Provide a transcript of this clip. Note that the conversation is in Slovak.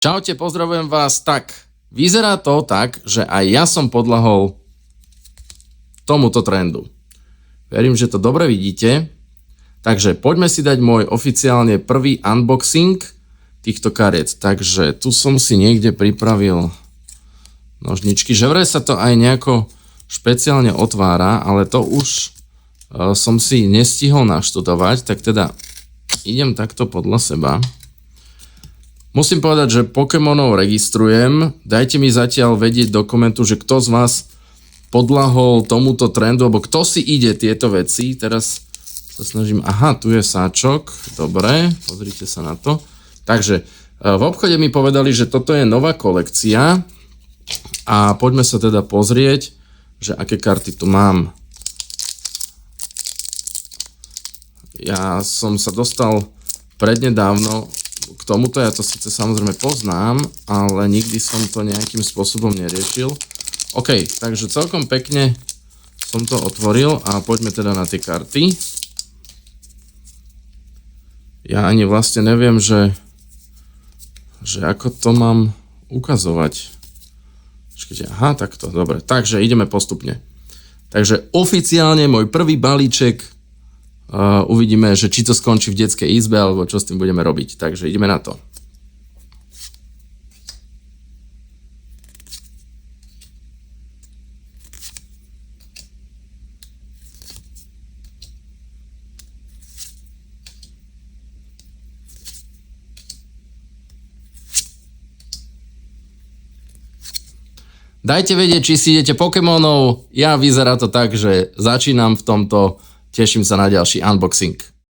Čaute, pozdravujem vás. Tak, vyzerá to tak, že aj ja som podľahol tomuto trendu. Verím, že to dobre vidíte. Takže poďme si dať môj oficiálne prvý unboxing týchto kariet. Takže tu som si niekde pripravil nožničky. Že vraj sa to aj nejako špeciálne otvára, ale to už som si nestihol naštudovať, tak teda idem takto podľa seba. Musím povedať, že Pokémonov registrujem. Dajte mi zatiaľ vedieť do komentu, že kto z vás podľahol tomuto trendu, alebo kto si ide tieto veci. Teraz sa snažím... Aha, tu je sáčok. Dobre, pozrite sa na to. Takže v obchode mi povedali, že toto je nová kolekcia a poďme sa teda pozrieť, že aké karty tu mám. Ja som sa dostal prednedávno k tomuto, ja to síce samozrejme poznám, ale nikdy som to nejakým spôsobom neriešil. OK, takže celkom pekne som to otvoril a poďme teda na tie karty. Ja ani vlastne neviem, že ako to mám ukazovať. Počkajte, aha, takto, dobre. Takže ideme postupne. Takže oficiálne môj prvý balíček. Uvidíme, že či to skončí v detskej izbe, alebo čo s tým budeme robiť. Takže ideme na to. Dajte vedieť, či si idete Pokémonov. Ja vyzerá to tak, že začínam v tomto. Teším sa na ďalší unboxing.